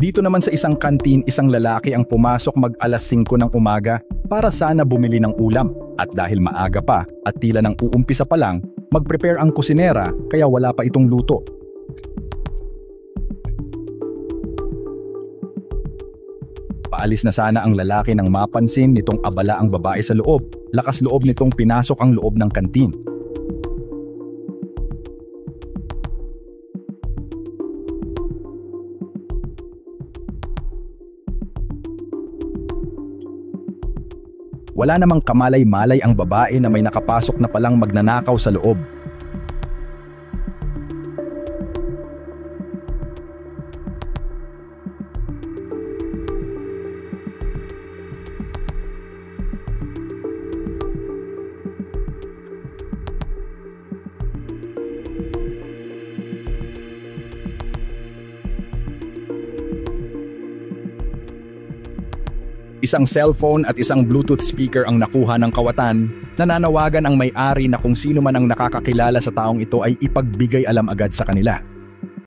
Dito naman sa isang kantin, isang lalaki ang pumasok mag-alas 5 ng umaga para sana bumili ng ulam. At dahil maaga pa at tila nang uumpisa pa lang, mag-prepare ang kusinera kaya wala pa itong luto. Paalis na sana ang lalaki nang mapansin nitong abala ang babae sa loob. Lakas loob nitong pinasok ang loob ng kantin. Wala namang kamalay-malay ang babae na may nakapasok na palang magnanakaw sa loob. Isang cellphone at isang Bluetooth speaker ang nakuha ng kawatan. Nananawagan ang may-ari na kung sino man ang nakakakilala sa taong ito ay ipagbigay alam agad sa kanila.